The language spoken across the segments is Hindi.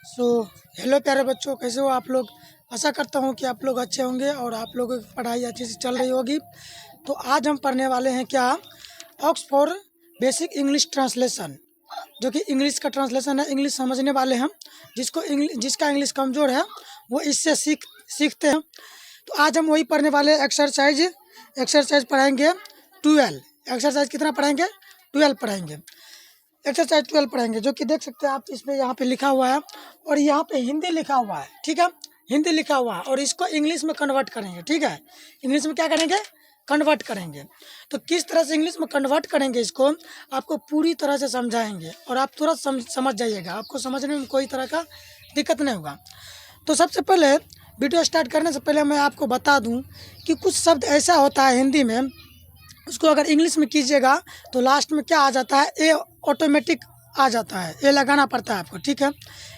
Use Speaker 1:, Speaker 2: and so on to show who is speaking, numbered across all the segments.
Speaker 1: सो हेलो प्यारे बच्चों, कैसे हो आप लोग। आशा करता हूँ कि आप लोग अच्छे होंगे और आप लोगों की पढ़ाई अच्छे से चल रही होगी। तो आज हम पढ़ने वाले हैं क्या, ऑक्सफोर्ड बेसिक इंग्लिश ट्रांसलेशन, जो कि इंग्लिश का ट्रांसलेशन है। इंग्लिश समझने वाले हम, जिसका इंग्लिश कमज़ोर है वो इससे सीखते हैं। तो आज हम वही पढ़ने वाले हैं। एक्सरसाइज पढ़ाएंगे 12। एक्सरसाइज कितना पढ़ाएंगे? 12 पढ़ाएंगे। एक्सरसाइज 12 पढ़ेंगे, जो कि देख सकते हैं आप, इसमें यहाँ पे लिखा हुआ है और यहाँ पे हिंदी लिखा हुआ है। ठीक है, हिंदी लिखा हुआ है और इसको इंग्लिश में कन्वर्ट करेंगे। ठीक है, इंग्लिश में क्या करेंगे? कन्वर्ट करेंगे। तो किस तरह से इंग्लिश में कन्वर्ट करेंगे इसको आपको पूरी तरह से समझाएंगे और आप तुरंत समझ जाइएगा। आपको समझने में कोई तरह का दिक्कत नहीं होगा। तो सबसे पहले वीडियो स्टार्ट करने से पहले मैं आपको बता दूं कि कुछ शब्द ऐसा होता है हिंदी में, उसको अगर इंग्लिश में कीजिएगा तो लास्ट में क्या आ जाता है? ए ऑटोमेटिक आ जाता है। ए लगाना पड़ता है आपको। ठीक है,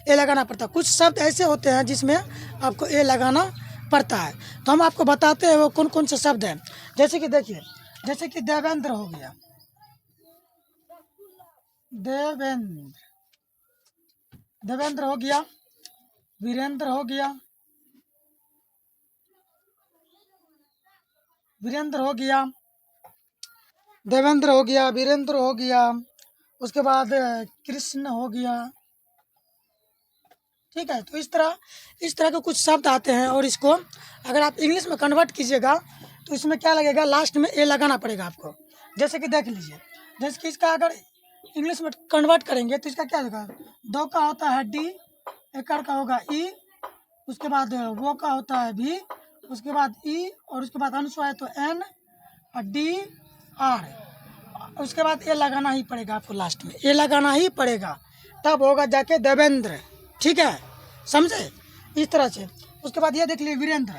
Speaker 1: ए लगाना पड़ता है। कुछ शब्द ऐसे होते हैं जिसमें आपको ए लगाना पड़ता है। तो हम आपको बताते हैं वो कौन कौन से शब्द हैं। जैसे कि देखिए, जैसे कि देवेंद्र हो गया, देवेंद्र हो गया, वीरेंद्र हो गया, वीरेंद्र हो गया, देवेंद्र हो गया, वीरेंद्र हो गया, उसके बाद कृष्ण हो गया। ठीक है, तो इस तरह के कुछ शब्द आते हैं और इसको अगर आप इंग्लिश में कन्वर्ट कीजिएगा तो इसमें क्या लगेगा? लास्ट में ए लगाना पड़ेगा आपको। जैसे कि देख लीजिए, जैसे कि इसका अगर इंग्लिश में कन्वर्ट करेंगे तो इसका क्या लगेगा? दो का होता है डी, एकड़ का होगा ई, उसके बाद वो का होता है भी, उसके बाद ई, और उसके बाद अंश है तो एन और डी आर। उसके बाद ए लगाना ही पड़ेगा आपको, लास्ट में ए लगाना ही पड़ेगा, तब होगा जाके देवेंद्र। ठीक है, समझे? इस तरह से। उसके बाद ये देख लीजिए वीरेंद्र,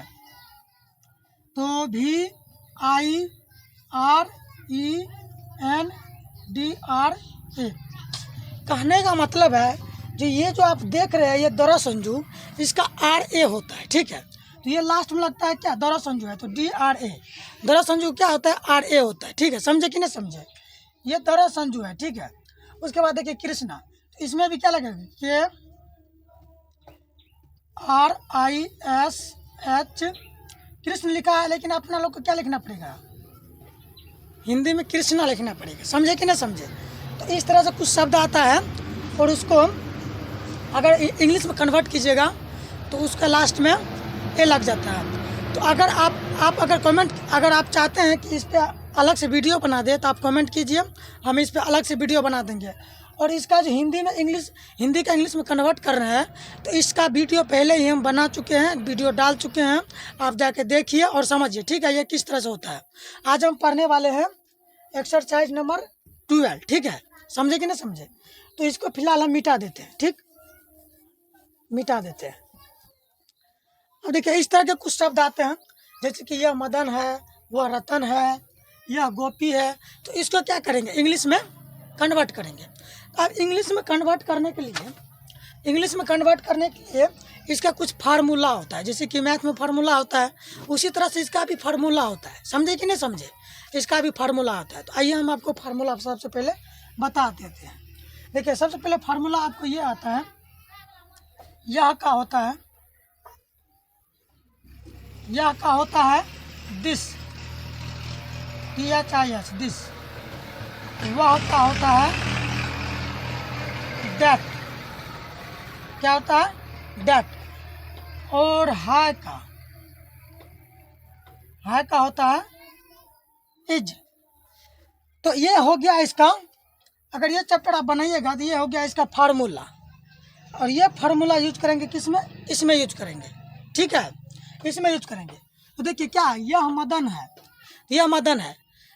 Speaker 1: तो भी I R E N D R A. कहने का मतलब है जो ये जो आप देख रहे हैं ये दौरा संजू, इसका आर ए होता है। ठीक है, तो ये लास्ट में लगता है क्या? दौरा संजू है तो डी आर ए। दौरा संजू क्या होता है? आर ए होता है। ठीक है, समझे कि नहीं समझे? ये दौरा संजू है। ठीक है, उसके बाद देखिए कृष्णा, तो इसमें भी क्या लगेगा? के are I S H, Krishna लिखा है, लेकिन अपना लोग को क्या लिखना पड़ेगा? हिंदी में कृष्णा लिखना पड़ेगा। समझे कि नहीं समझे? तो इस तरह से कुछ शब्द आता है और उसको अगर इंग्लिश में कन्वर्ट कीजिएगा तो उसका लास्ट में ए लग जाता है। तो अगर आप अगर आप चाहते हैं कि इस पर अलग से वीडियो बना दे तो आप कमेंट कीजिए, हम इस पर अलग से वीडियो बना देंगे। और इसका जो हिंदी का इंग्लिश में कन्वर्ट कर रहे हैं तो इसका वीडियो पहले ही हम बना चुके हैं, वीडियो डाल चुके हैं, आप जाके देखिए और समझिए। ठीक है, ये किस तरह से होता है। आज हम पढ़ने वाले हैं एक्सरसाइज नंबर 12। ठीक है, समझे कि नहीं समझे? तो इसको फिलहाल हम मिटा देते हैं। ठीक, मिटा देते हैं। अब देखिए इस तरह के कुछ शब्द आते हैं, जैसे कि यह मदन है, वह रतन है, यह गोपी है। तो इसको क्या करेंगे? इंग्लिश में कन्वर्ट करेंगे। अब इंग्लिश में कन्वर्ट करने के लिए इसका कुछ फार्मूला होता है। जैसे कि मैथ में फार्मूला होता है, उसी तरह से इसका भी फार्मूला होता है। समझे कि नहीं समझे? इसका भी फार्मूला होता है। तो आइए हम आपको फार्मूला सबसे पहले बता देते हैं। देखिए सबसे पहले फार्मूला आपको ये आता है, यह का होता है दिस, THIS, दिस। वह का होता है दैट, क्या होता है? दैट। और हाय का होता है इज। तो ये हो गया इसका, अगर ये चैप्टर आप बनाइएगा तो ये हो गया इसका फार्मूला। और ये फार्मूला यूज करेंगे किसमें? इसमें यूज करेंगे। ठीक है, इसमें यूज करेंगे। तो देखिए क्या है, यह मदन है।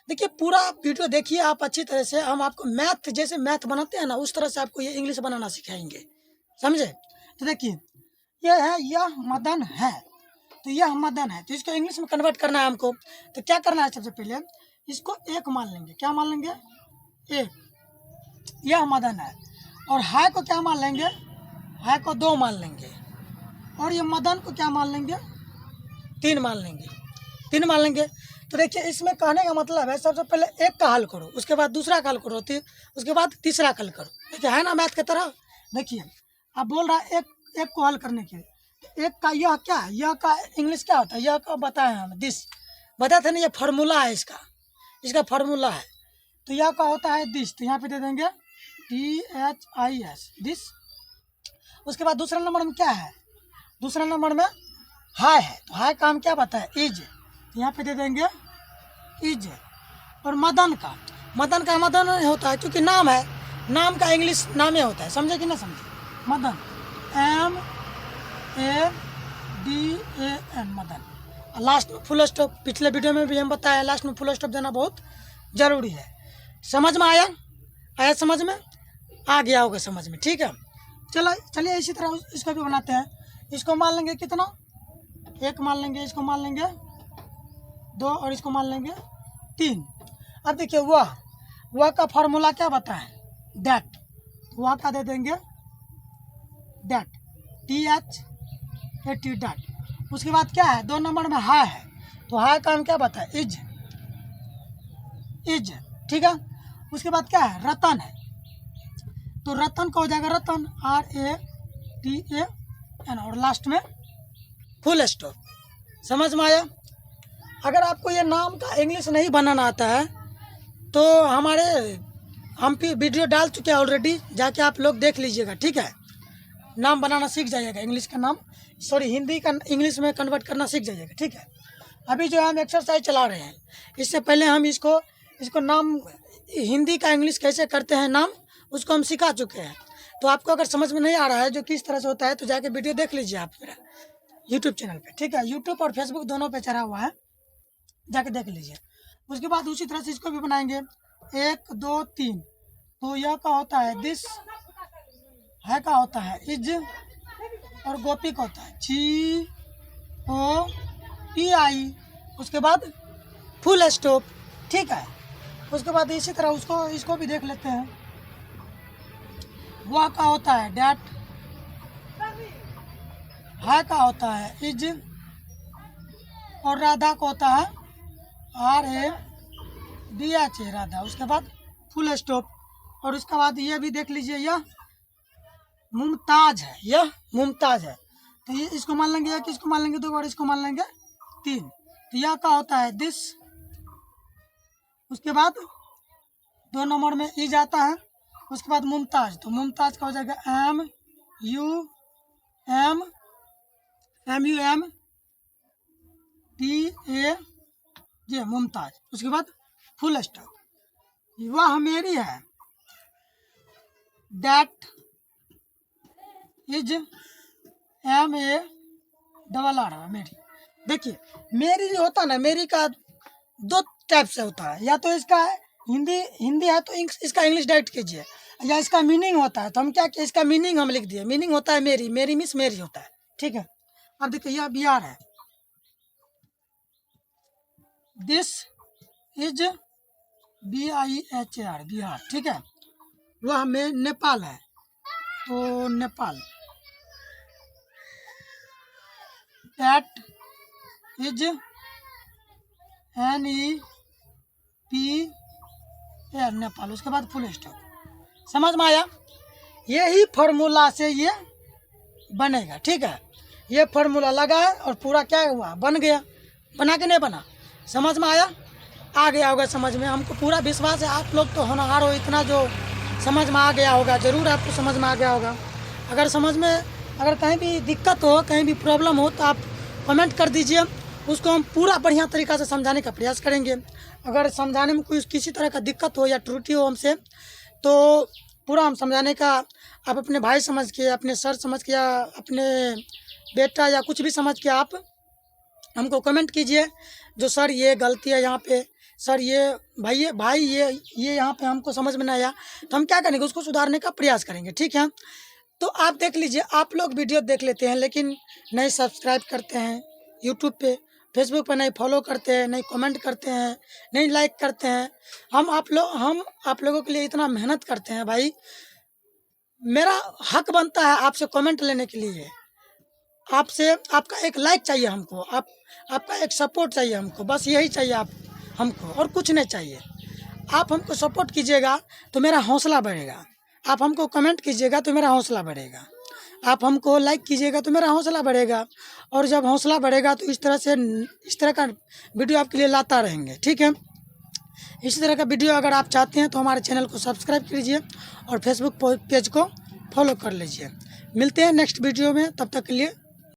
Speaker 1: देखिए पूरा वीडियो देखिए आप अच्छी तरह से। हम आपको मैथ, जैसे मैथ बनाते हैं ना, उस तरह से आपको ये इंग्लिश बनाना सिखाएंगे। समझे? तो देखिए यह मदन है, तो यह मदन है, तो इसको इंग्लिश में कन्वर्ट करना है हमको। तो क्या करना है? सबसे पहले इसको एक मान लेंगे। क्या मान लेंगे? एक। यह मदन है। और हाय को क्या मान लेंगे? हाय को 2 मान लेंगे। और ये मदन को क्या मान लेंगे? 3 मान लेंगे। तो देखिए इसमें कहने का मतलब है, सबसे पहले एक का हल करो, उसके बाद दूसरा का हल करो, उसके बाद तीसरा का हल करो। देखिए है ना मैथ की तरह। देखिए अब बोल रहा है एक को हल करने के लिए। तो एक का यह क्या है, यह का इंग्लिश क्या होता है, यह का बताए हम दिस, बताए थे ना, ये फार्मूला है इसका फार्मूला है। तो यह का होता है दिस, तो यहाँ पे दे देंगे THIS दिस। उसके बाद दूसरा नंबर में क्या है, दूसरा नंबर में हाय है, तो हाय का हम क्या बताए इज, तो यहाँ पे दे देंगे इज। और मदन का मदन होता है क्योंकि नाम है, नाम का इंग्लिश नामे होता है, समझे कि ना समझे। मदन MADAN मदन। लास्ट में फुल स्टॉप, पिछले वीडियो में भी हम बताया लास्ट में फुल स्टॉप देना बहुत ज़रूरी है। समझ में आया समझ में आ गया होगा समझ में, ठीक है। चलिए इसी तरह इसको भी बनाते हैं। इसको मान लेंगे कितना, एक मान लेंगे, इसको मान लेंगे 2 और इसको मान लेंगे 3। अब देखिए वह का फार्मूला क्या बताएं, दैट, वह का दे देंगे दैट THAT डैट। उसके बाद क्या है, 2 नंबर में हाय है, तो हाय का हम क्या बताएं इज, ठीक है। उसके बाद क्या है, रतन है, तो रतन का हो जाएगा रतन RATAN और लास्ट में फुल स्टॉप। समझ में आया। अगर आपको ये नाम का इंग्लिश नहीं बनाना आता है तो हम भी वीडियो डाल चुके हैं ऑलरेडी, जाके आप लोग देख लीजिएगा, ठीक है। नाम बनाना सीख जाइएगा, इंग्लिश का नाम हिंदी का इंग्लिश में कन्वर्ट करना सीख जाइएगा, ठीक है। अभी जो हम एक्सरसाइज चला रहे हैं, इससे पहले हम इसको नाम हिंदी का इंग्लिश कैसे करते हैं नाम, उसको हम सिखा चुके हैं। तो आपको अगर समझ में नहीं आ रहा है जो किस तरह से होता है, तो जाके वीडियो देख लीजिए आप मेरा यूट्यूब चैनल पे, ठीक है। यूट्यूब और फेसबुक दोनों पे चढ़ा हुआ है, जाके देख लीजिए। उसके बाद उसी तरह से इसको भी बनाएंगे 1 2 3। तो यह का होता है दिस, है का होता है इज, और गोपी का होता है GOPI। उसके बाद फुल स्टॉप, ठीक है। उसके बाद इसी तरह इसको भी देख लेते हैं। वह का होता है डैट, है का होता है इज, और राधा का होता है RADHA राधा। उसके बाद फुल स्टॉप। और उसके बाद ये भी देख लीजिए, यह मुमताज है, यह मुमताज है, तो ये इसको मान लेंगे, एक इसको मान लेंगे 2 और इसको मान लेंगे 3। तो यह का होता है दिस। उसके बाद 2 नंबर में इज आता है। उसके बाद मुमताज, तो मुमताज का हो जाएगा MUMTAZ मुमताज। उसके बाद फुल स्टॉप। वह मेरी है, दैट इज MARR मेरी। देखिए मेरी जो होता है ना, मेरी का 2 टाइप से होता है, या तो इसका हिंदी है तो इसका इंग्लिश डाइट कीजिए, या इसका मीनिंग होता है तो हम क्या किए, इसका मीनिंग हम लिख दिए। मीनिंग होता है मेरी मीन्स मेरी होता है, ठीक है। अब देखिए यह बिहार है, दिस इज BIHAR बिहार, ठीक है। वह में नेपाल है, तो Nepal, that is NEPAL Nepal. उसके बाद फुल स्टॉप। समझ में आया। यही फार्मूला से ये बनेगा, ठीक है। ये फार्मूला लगा है और पूरा क्या हुआ, बन गया, बना के नहीं बना। समझ में आया, आ गया होगा समझ में। हमको पूरा विश्वास है आप लोग तो होनहार हो, इतना जो समझ में आ गया होगा, ज़रूर आपको समझ में आ गया होगा। अगर समझ में अगर कहीं भी दिक्कत हो, कहीं भी प्रॉब्लम हो, तो आप कमेंट कर दीजिए, उसको हम पूरा बढ़िया तरीक़ा से समझाने का प्रयास करेंगे। अगर समझाने में कोई किसी तरह का दिक्कत हो या त्रुटि हो हमसे, तो पूरा हम समझाने का, आप अपने भाई समझ के, अपने सर समझ के, या अपने बेटा या कुछ भी समझ के आप हमको कमेंट कीजिए, जो सर ये गलती है यहाँ पे, सर ये भाई ये यहाँ पे हमको समझ में नहीं आया, तो हम क्या करेंगे, उसको सुधारने का प्रयास करेंगे, ठीक है। तो आप देख लीजिए, आप लोग वीडियो देख लेते हैं लेकिन नहीं सब्सक्राइब करते हैं यूट्यूब पे, फेसबुक पे नहीं फॉलो करते हैं, नहीं कमेंट करते हैं, नहीं लाइक करते हैं। हम आप लोगों के लिए इतना मेहनत करते हैं भाई, मेरा हक बनता है आपसे कमेंट लेने के लिए। आपसे आपका एक लाइक चाहिए हमको, आपका एक सपोर्ट चाहिए हमको, बस यही चाहिए आप हमको, और कुछ नहीं चाहिए। आप हमको सपोर्ट कीजिएगा तो मेरा हौसला बढ़ेगा, आप हमको कमेंट कीजिएगा तो मेरा हौसला बढ़ेगा। आप हमको लाइक कीजिएगा तो मेरा हौसला बढ़ेगा, और जब हौसला बढ़ेगा तो इस तरह का वीडियो आपके लिए लाता रहेंगे। ठीक है, इसी तरह का वीडियो अगर आप चाहते हैं तो हमारे चैनल को सब्सक्राइब कीजिए और फेसबुक पेज को फॉलो कर लीजिए। मिलते हैं नेक्स्ट वीडियो में, तब तक के लिए